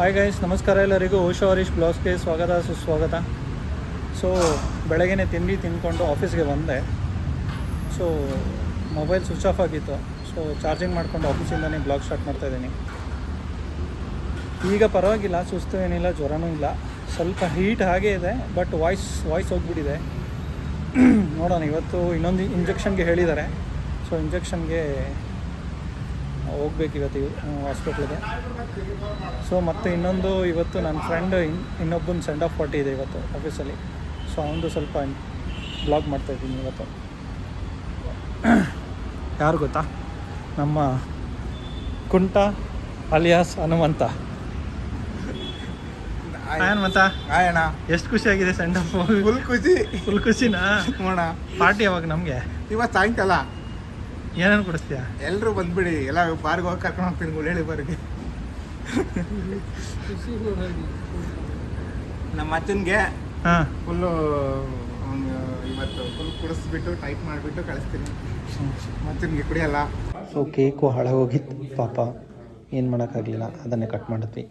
Hi guys, ನಮಸ್ಕಾರ ಎಲ್ಲರಿಗೂ. ಓಶೋ ಹರೀಶ್ ಬ್ಲಾಗ್ಸ್ಗೆ ಸ್ವಾಗತ ಸುಸ್ವಾಗತ. ಸೊ ಬೆಳಗ್ಗೆ ತಿಂದ್ಕೊಂಡು ಆಫೀಸ್ಗೆ ಬಂದೆ. ಸೊ ಮೊಬೈಲ್ ಸ್ವಿಚ್ ಆಫ್ ಆಗಿತ್ತು. ಸೊ ಚಾರ್ಜಿಂಗ್ ಮಾಡ್ಕೊಂಡು ಆಫೀಸಿಂದನೇ ಬ್ಲಾಗ್ ಸ್ಟಾರ್ಟ್ ಮಾಡ್ತಾಯಿದ್ದೀನಿ. ಈಗ ಪರವಾಗಿಲ್ಲ, ಸುಸ್ತು ಏನಿಲ್ಲ, ಜ್ವರನೂ ಇಲ್ಲ. ಸ್ವಲ್ಪ ಹೀಟ್ ಹಾಗೇ ಇದೆ, ಬಟ್ ವಾಯ್ಸ್ ಹೋಗ್ಬಿಟ್ಟಿದೆ. ನೋಡೋಣ, ಇವತ್ತು ಇನ್ನೊಂದು ಇಂಜೆಕ್ಷನ್ಗೆ ಹೇಳಿದ್ದಾರೆ. ಸೊ ಇಂಜೆಕ್ಷನ್ಗೆ ಹೋಗ್ಬೇಕು ಇವತ್ತು ಹಾಸ್ಪಿಟ್ಲಿಗೆ. ಸೊ ಮತ್ತು ಇನ್ನೊಂದು, ಇವತ್ತು ನನ್ನ ಫ್ರೆಂಡ್ ಇನ್ನೊಬ್ಬನ ಸೆಂಡ್ ಆಫ್ ಪಾರ್ಟಿ ಇದೆ ಇವತ್ತು ಆಫೀಸಲ್ಲಿ. ಸೊ ಅವನದು ಸ್ವಲ್ಪ ಬ್ಲಾಗ್ ಮಾಡ್ತಾಯಿದ್ದೀನಿ ಇವತ್ತು. ಯಾರು ಗೊತ್ತಾ? ನಮ್ಮ ಕುಂಟ ಅಲಿಯಾಸ್ ಹನುಮಂತ. ಹನುಮಂತ, ಅಣ್ಣ ಎಷ್ಟು ಖುಷಿಯಾಗಿದೆ ಸೆಂಡ್ ಆಫ್? ಫುಲ್ ಖುಷಿನಾ? ನೋಡ ಪಾರ್ಟಿ ಯಾವಾಗ ನಮಗೆ? ಇವತ್ತು ಸಾಯಂಕಾಲ. ಏನೇನು ಕೊಡಿಸ್ತೀಯಾ? ಎಲ್ಲರೂ ಬಂದ್ಬಿಡಿ, ಎಲ್ಲ ಬಾರ್ಗೆ ಹೋಗಿ ಕರ್ಕೊಂಡು ಹೋಗ್ತೀನಿ ಗುಳ್ಳೇಳಿ ಬಾರ್ಗೆ. ನಮ್ಮ ಅಜ್ಜನಿಗೆ ಹಾಂ, ಫುಲ್ಲು ಇವತ್ತು ಫುಲ್ ಕುಡಿಸ್ಬಿಟ್ಟು ಟೈಟ್ ಮಾಡಿಬಿಟ್ಟು ಕಳಿಸ್ತೀನಿ. ಅಜ್ಜನಿಗೆ ಕುಡಿಯಲ್ಲ. ಸೊ ಕೇಕು ಹಾಳಾಗೋಗಿತ್ತು ಪಾಪ, ಏನು ಮಾಡೋಕ್ಕಾಗಲಿಲ್ಲ, ಅದನ್ನೇ ಕಟ್ ಮಾಡಿದ್ವಿ.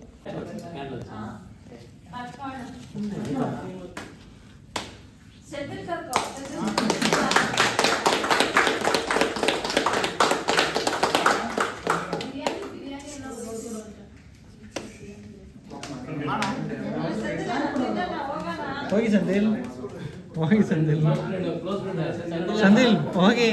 ಹೋಗಿ ಸಂದಿಲ್, ಹೋಗಿ ಸಂದಿಲ್, ಸಂದಿಲ್ ಹೋಗಿ.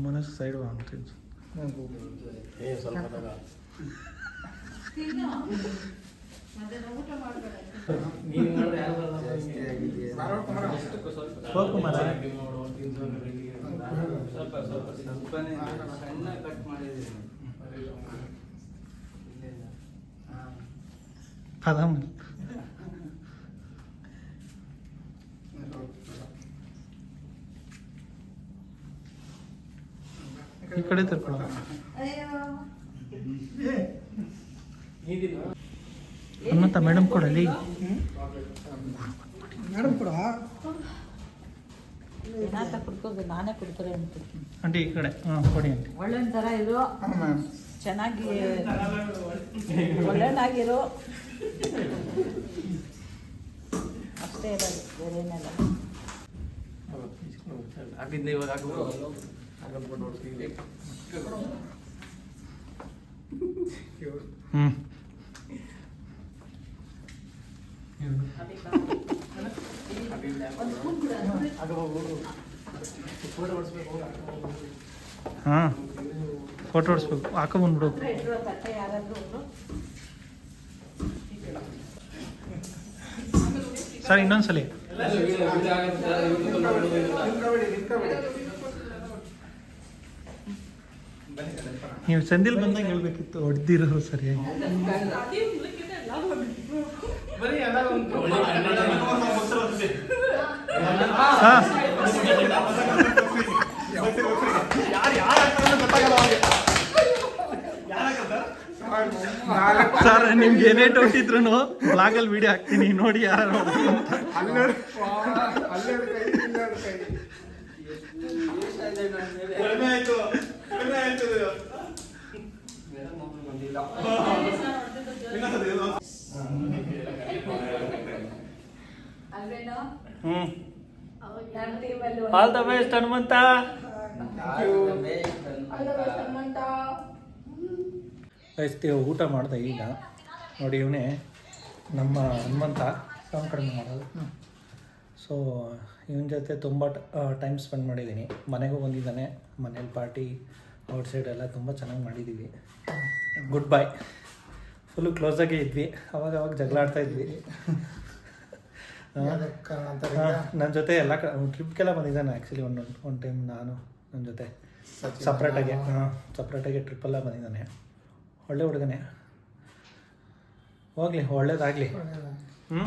ಮನಸ್ಸು ಸೈಡ್ ಅಂತೀವಿ. ಈ ಕಡೆ ತರ್ಕೊಳ್ಳ. ಹನುಮಂತ ಮೇಡಮ್ ಕೊಡಲಿ. ಮೇಡಮ್ ಕೂಡ ನಾನೇ ಕೊಡ್ತಾರೆ ಆಂಟಿ ಈ ಕಡೆ. ಹಾಂ ಕೊಡಿ ಆಂಟಿ. ಒಳ್ಳೆ ಥರ ಇರು, ಚೆನ್ನಾಗಿ ಒಳ್ಳೆನಾಗಿರು, ಅಷ್ಟೇ ಇರೋದು, ಬೇರೆ ಏನೆಲ್ಲ. ಹಾಂ, ಫೋಟೋ ಹೊಡಿಸ್ಬೇಕು, ಹಾಕೋ ಬಂದ್ಬಿಡು. ಸರ್ ಇನ್ನೊಂದ್ಸಲಿ. ನೀವು ಸಂದಿಲ್ ಬಂದಾಗ ಹೇಳ್ಬೇಕಿತ್ತು, ಹೊಡೆದಿರೋ ಸರಿಯಾಗಿ. ಹಾಂ ಸರ್, ನಿಮ್ಗೆ ಏನೇ ಡೌಟ್ ಇದ್ರು ಬ್ಲಾಗಲ್ಲಿ ವಿಡಿಯೋ ಹಾಕ್ತೀನಿ, ನೋಡಿ ಯಾರು. All the best Hanumantha. ಊಟ ಮಾಡಿದೆ ಈಗ. ನೋಡಿ, ಇವನೇ ನಮ್ಮ ಹನುಮಂತ. ಸೌಂಡ್ ಕಡಿಮೆ ಮಾಡೋದು. ಸೊ ಇವನ ಜೊತೆ ತುಂಬ ಟೈಮ್ ಸ್ಪೆಂಡ್ ಮಾಡಿದ್ದೀನಿ. ಮನೆಗೂ ಬಂದಿದ್ದಾನೆ, ಮನೇಲಿ ಪಾರ್ಟಿ ಔಟ್ಸೈಡ್ ಎಲ್ಲ ತುಂಬ ಚೆನ್ನಾಗಿ ಮಾಡಿದ್ದೀವಿ. ಗುಡ್ ಬಾಯ್. ಫುಲ್ಲು ಕ್ಲೋಸಾಗೇ ಇದ್ವಿ, ಅವಾಗ ಜಗಳ ಆಡ್ತಾ ಇದ್ವಿ. ನನ್ನ ಜೊತೆ ಎಲ್ಲ ಟ್ರಿಪ್ಗೆಲ್ಲ ಬಂದಿದ್ದಾನೆ. ಆ್ಯಕ್ಚುಲಿ ಒಂದು ಟೈಮ್ ನಾನು ನನ್ನ ಜೊತೆ ಸಪ್ರೇಟಾಗಿ ಟ್ರಿಪ್ಪೆಲ್ಲ ಬಂದಿದ್ದಾನೆ. ಒಳ್ಳೆ ಹುಡುಗನೇ. ಹೋಗಲಿ, ಒಳ್ಳೇದಾಗಲಿ. ಹ್ಞೂ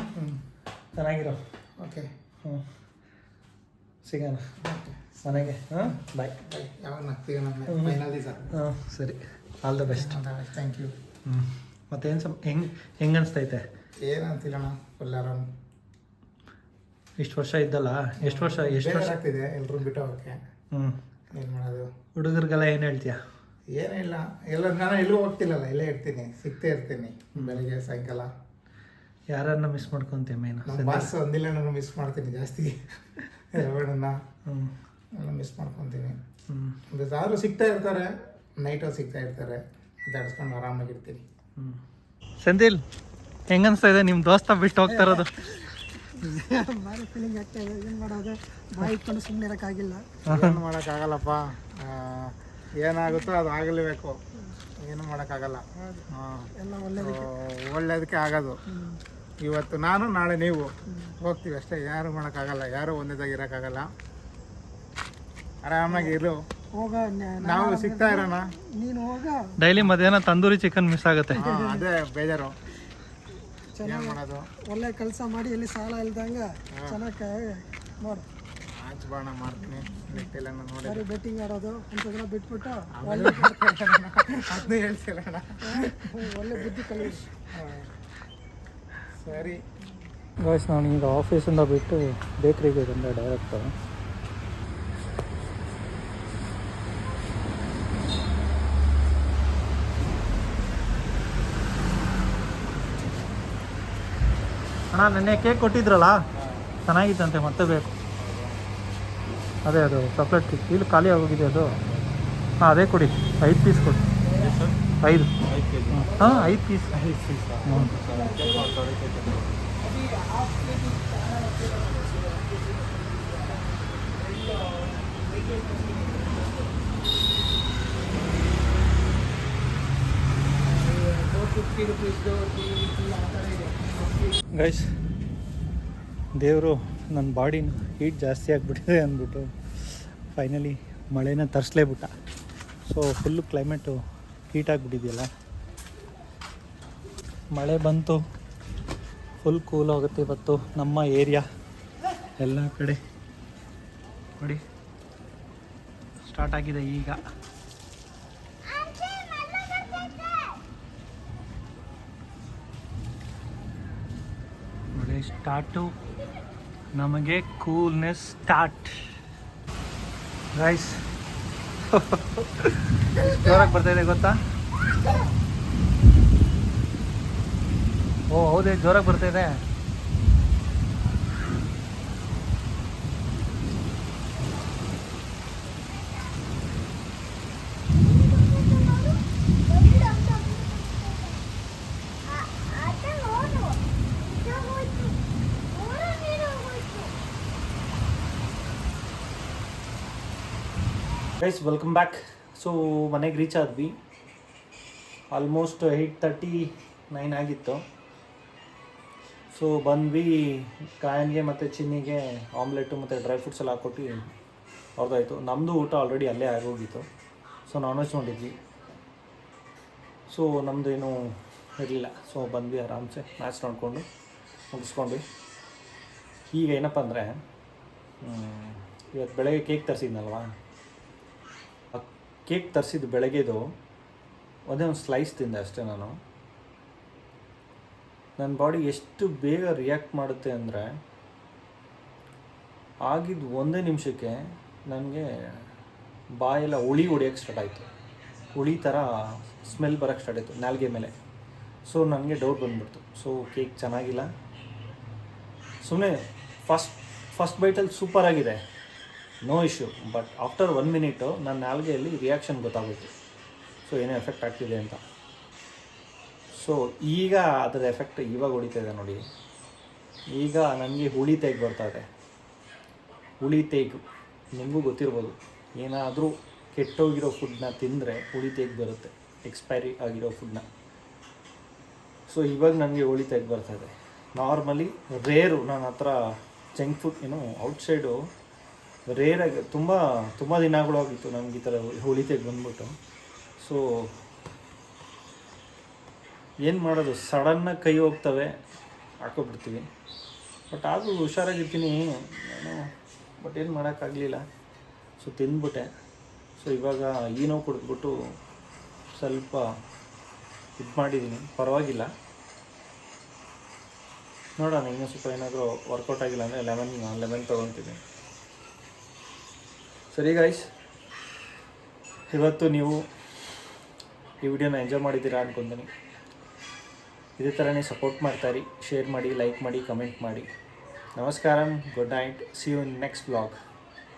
ಚೆನ್ನಾಗಿರೋ. ಓಕೆ ಹ್ಞೂ ಸಿಗೋಣ ಮನೆಗೆ. ಹಾಂ ಬಾಯ್. ಯಾವಾಗ ನಗ್ತೀವಿ ನಮ್ಮ ಫೈನಲ್ ದಿವಸ. ಹಾಂ ಸರಿ, all the best. Thank you. ಹ್ಞೂ ಮತ್ತೇನು ಹೆಂಗೆ ಅನಿಸ್ತೈತೆ? ಏನಂತಿಲ್ಲಣ್ಣ, ಫುಲ್ ಆರಾಮ್. ಇಷ್ಟು ವರ್ಷ ಇದ್ದಲ್ಲ, ಎಷ್ಟು ವರ್ಷ ಆಗ್ತಿದೆ ಎಲ್ಲರೂ ಬಿಟ್ಟು ಹೋಗೋಕ್ಕೆ. ಹ್ಞೂ ಏನು ಮಾಡೋದು? ಹುಡುಗರಿಗೆಲ್ಲ ಏನು ಹೇಳ್ತೀಯ? ಏನೂ ಇಲ್ಲ, ನಾನು ಎಲ್ಲೂ ಹೋಗ್ತಿಲ್ಲಲ್ಲ, ಇಲ್ಲೇ ಇರ್ತೀನಿ, ಸಿಗ್ತೇ ಇರ್ತೀನಿ ಬೆಳಿಗ್ಗೆ ಸಾಯಂಕಾಲ. ಯಾರನ್ನ ಮಿಸ್ ಮಾಡ್ಕೊತೀಯ ಮೇನು? ನಮ್ಮ ಬಾಸ್ ಒಂದಿಲ್ಲ ನಾನು ಮಿಸ್ ಮಾಡ್ತೀನಿ ಜಾಸ್ತಿ. ರವಣನ್ನ ಹ್ಞೂ ಎಲ್ಲ ಮಿಸ್ ಮಾಡ್ಕೊತೀನಿ. ಹ್ಞೂ ಯಾರು ಸಿಗ್ತಾ ಇರ್ತಾರೆ, ನೈಟು ಸಿಗ್ತಾ ಇರ್ತಾರೆ, ಮಾತಾಡಿಸ್ಕೊಂಡು ಆರಾಮಾಗಿರ್ತೀನಿ. ಹ್ಞೂ ಸೆಂದಿಲ್ ಹೆಂಗನ್ಸ್ತಾ ಇದೆ ನಿಮ್ಮ ದೋಸ್ತ ಬಿಟ್ಟು ಹೋಗ್ತಾ ಇರೋದು? ಭಾರಿ ಫೀಲಿಂಗ್ ಆಗ್ತಾ ಇದೆ. ಏನು ಮಾಡೋದು, ಬಾಯಿ ಇಟ್ಕೊಂಡು ಸುಮ್ಮನೆ ಇರೋಕ್ಕಾಗಿಲ್ಲ. ಏನು ಮಾಡೋಕ್ಕಾಗಲ್ಲಪ್ಪ, ಏನಾಗುತ್ತೋ ಅದು ಆಗಲೇಬೇಕು, ಏನು ಮಾಡೋಕ್ಕಾಗಲ್ಲ. ಎಲ್ಲ ಒಳ್ಳೇದಕ್ಕೆ ಆಗೋದು. ಇವತ್ತು ನಾನು, ನಾಳೆ ನೀವು ಹೋಗ್ತೀವಿ ಅಷ್ಟೇ, ಯಾರು ಮಾಡೋಕ್ಕಾಗಲ್ಲ, ಯಾರು ಒಂದೇದಾಗಿ ಇರೋಕ್ಕಾಗಲ್ಲ. ಆರಾಮಾಗಿ ಇರು, ಹೋಗ, ನಾವು ಸಿಗ್ತಾ ಇರೋಣ. ನೀನು ಹೋಗ. ಡೈಲಿ ಮಧ್ಯಾಹ್ನ ತಂದೂರಿ ಚಿಕನ್ ಮಿಸ್ ಆಗುತ್ತೆ. ಅದೇ ಬೇಜಾರು, ಏನು ಚೆನ್ನಾಗಿ ಮಾಡೋದು. ಒಳ್ಳೆ ಕೆಲಸ ಮಾಡಿ, ಎಲ್ಲಿ ಸಾಲ ಇಲ್ದಂಗೆ ಚೆನ್ನಾಗಿ ನೋಡು. ಆಚೆ ಬಾಣ ಮಾಡ್ತೀನಿ, ನೆಟ್ಟಿಲ್ಲ ನೋಡಿ. ಬರೀ ಬೆಟ್ಟಿಂಗ್ ಆಡೋದು ಅಂಥದ್ದೆಲ್ಲ ಬಿಟ್ಬಿಟ್ಟು ಅದನ್ನೇ ಹೇಳ್ತಿಲ್ಲ. ಒಳ್ಳೆ ಬುದ್ಧಿ ಕಲಿ. ಸರಿ ಗಾಯ್ಸ್, ನಾನು ಈಗ ಆಫೀಸಿಂದ ಬಿಟ್ಟು ಬೇಕ್ರಿಗೆ ಬಂದೆ ಡೈರೆಕ್ಟು. ಅಣ್ಣ ನೆನ್ನೆ ಕೇಕ್ ಕೊಟ್ಟಿದ್ರಲ್ಲ, ಚೆನ್ನಾಗಿತ್ತಂತೆ, ಮತ್ತೆ ಬೇಕು. ಅದೇ ಅದು ಚಾಕ್ಲೇಟ್ ಕೇಕ್, ಇಲ್ಲಿ ಖಾಲಿ ಆಗೋಗಿದೆ ಅದು. ಹಾಂ ಅದೇ ಕೊಡಿ, 5 ಪೀಸ್ ಕೊಡಿ. 5 ಹಾಂ 5 ಪೀಸ್. ಹ್ಞೂ ಗೈಸ್, ದೇವರು ನನ್ನ ಬಾಡಿನ ಹೀಟ್ ಜಾಸ್ತಿ ಆಗಿಬಿಟ್ಟಿದೆ ಅಂದ್ಬಿಟ್ಟು ಫೈನಲಿ ಮಳೆನ ತರಿಸ್ಲೇಬಿಟ್ಟ. ಸೊ ಫುಲ್ಲು ಕ್ಲೈಮೇಟು ಹೀಟ್ ಆಗಿಬಿಟ್ಟಿದೆಯಲ್ಲ, ಮಳೆ ಬಂತು, ಫುಲ್ ಕೂಲ್ ಆಗುತ್ತೆ ಇವತ್ತು ನಮ್ಮ ಏರಿಯಾ ಎಲ್ಲ ಕಡೆ. ನೋಡಿ ಸ್ಟಾರ್ಟ್ ಆಗಿದೆ ಈಗ. ಮಳೆ ಸ್ಟಾರ್ಟು, ನಮಗೆ ಕೂಲ್ನೆಸ್ ಸ್ಟಾರ್ಟ್. ಗೈಸ್ ಜೋರಾಗಿ ಬರ್ತಾಯಿದೆ ಗೊತ್ತಾ? ಓ ಹೌದೇ, ಜೋರಾಗಿ ಬರ್ತಾಯಿದೆ. Guys welcome back. ಸೊ ಮನೆಗೆ ರೀಚ್ ಆದ್ವಿ, ಆಲ್ಮೋಸ್ಟ್ 8:39 ಆಗಿತ್ತು. ಸೊ ಬಂದ್ವಿ, ಕಾಯನ್ಗೆ ಮತ್ತು ಚಿನ್ನಿಗೆ ಆಮ್ಲೆಟು ಮತ್ತು ಡ್ರೈ ಫ್ರೂಟ್ಸ್ ಎಲ್ಲ ಹಾಕ್ಕೊಟ್ಟು ಅವ್ರದ್ದಾಯಿತು. ನಮ್ಮದು ಊಟ ಆಲ್ರೆಡಿ ಅಲ್ಲೇ ಆಗೋಗಿತ್ತು. ಸೊ ನಾನ್ ವೆಜ್ ನೋಡಿದ್ವಿ. ಸೊ ನಮ್ಮದು ಏನೂ ಇರಲಿಲ್ಲ. ಸೊ ಬಂದ್ವಿ, ಆರಾಮ್ಸೆ ಮ್ಯಾಚ್ ನೋಡಿಕೊಂಡು ಮುಗಿಸ್ಕೊಂಡ್ವಿ. ಈಗ ಏನಪ್ಪ ಅಂದರೆ, ಇವತ್ತು ಬೆಳಗ್ಗೆ ಕೇಕ್ ತರಿಸಿದ್ನಲ್ವಾ, ಆ ಕೇಕ್ ತರಿಸಿದ್ದು ಬೆಳಗ್ಗೆದು ಒಂದೇ ಒಂದು ಸ್ಲೈಸ್ ತಿಂದೆ ಅಷ್ಟೇ. ನನ್ನ ಬಾಡಿ ಎಷ್ಟು ಬೇಗ ರಿಯಾಕ್ಟ್ ಮಾಡುತ್ತೆ ಅಂದರೆ, ಆಗಿದ್ದು ಒಂದೇ ನಿಮಿಷಕ್ಕೆ ನನಗೆ ಬಾಯೆಲ್ಲ ಹುಳಿ ಹೊಡಿಯೋಕ್ಕೆ ಸ್ಟಾರ್ಟ್ ಆಯಿತು. ಹುಳಿ ಥರ ಸ್ಮೆಲ್ ಬರೋಕ್ಕೆ ಸ್ಟಾರ್ಟ್ ಆಯಿತು ನಾಲ್ಗೆ ಮೇಲೆ. ಸೊ ನನಗೆ ಡೌಟ್ ಬಂದ್ಬಿಡ್ತು. ಸೊ ಕೇಕ್ ಚೆನ್ನಾಗಿಲ್ಲ. ಸುಮ್ಮನೆ ಫಸ್ಟ್ ಬೈಟಲ್ಲಿ ಸೂಪರಾಗಿದೆ, no issue. But after 1 minute ನನ್ನ ನಾಲ್ಗೆಯಲ್ಲಿ ರಿಯಾಕ್ಷನ್ ಗೊತ್ತಾಗೋಯ್ತು. ಸೊ ಏನೋ ಎಫೆಕ್ಟ್ ಆಗ್ತಿದೆ ಅಂತ. ಸೊ ಈಗ ಅದರ ಎಫೆಕ್ಟ್ ಇವಾಗ ಹೊಡಿತಾಯಿದೆ ನೋಡಿ. ಈಗ ನನಗೆ ಹುಳಿ ತೇಗ್ ಬರ್ತಾಯಿದೆ. ಹುಳಿ ತೇಗು ನಿಮಗೂ ಗೊತ್ತಿರ್ಬೋದು, ಏನಾದರೂ ಕೆಟ್ಟೋಗಿರೋ ಫುಡ್ನ ತಿಂದರೆ ಹುಳಿ ತೇಗ್ ಬರುತ್ತೆ, ಎಕ್ಸ್ಪೈರಿ ಆಗಿರೋ ಫುಡ್ನ. ಸೊ ಇವಾಗ ನನಗೆ ಹುಳಿ ತೇಗ್ ಬರ್ತಾಯಿದೆ. ನಾರ್ಮಲಿ ರೇರು ನನ್ನ ಹತ್ರ ಜಂಕ್ ಫುಡ್ ಏನು ಔಟ್ಸೈಡು ರೇರಾಗಿ ತುಂಬ ದಿನಗಳಾಗಿತ್ತು ನನಗೆ ಈ ಥರ ಹುಳಿ ತೇಗ್ ಬಂದ್ಬಿಟ್ಟು. ಸೊ ಏನು ಮಾಡೋದು, ಸಡನ್ನಾಗಿ ಕೈ ಹೋಗ್ತವೆ, ಹಾಕೋಬಿಡ್ತೀವಿ. ಬಟ್ ಆದರೂ ಹುಷಾರಾಗಿರ್ತೀನಿ ನಾನು, ಬಟ್ ಏನು ಮಾಡೋಕ್ಕಾಗಲಿಲ್ಲ. ಸೊ ತಿಂದ್ಬಿಟ್ಟೆ. ಸೊ ಇವಾಗ ಈನೋ ಕುಡಿದ್ಬಿಟ್ಟು ಸ್ವಲ್ಪ ಇದು ಮಾಡಿದ್ದೀನಿ, ಪರವಾಗಿಲ್ಲ. ನೋಡೋಣ ಇನ್ನೂ ಸ್ವಲ್ಪ ಏನಾದರೂ ವರ್ಕೌಟ್ ಆಗಿಲ್ಲ ಅಂದರೆ ಲೆಮನ್ ತೊಗೊತೀನಿ. ಸರಿ ಗೈಸ್, ಇವತ್ತು ನೀವು ಈ ವಿಡಿಯೋನ ಎಂಜಾಯ್ ಮಾಡಿದ್ದೀರಾ ಅಂದ್ಕೊತೀನಿ. ಇದೇ ಥರನೇ ಸಪೋರ್ಟ್ ಮಾಡ್ತಾಯಿರಿ, ಶೇರ್ ಮಾಡಿ, ಲೈಕ್ ಮಾಡಿ, ಕಮೆಂಟ್ ಮಾಡಿ. ನಮಸ್ಕಾರ, good night, see you in next vlog.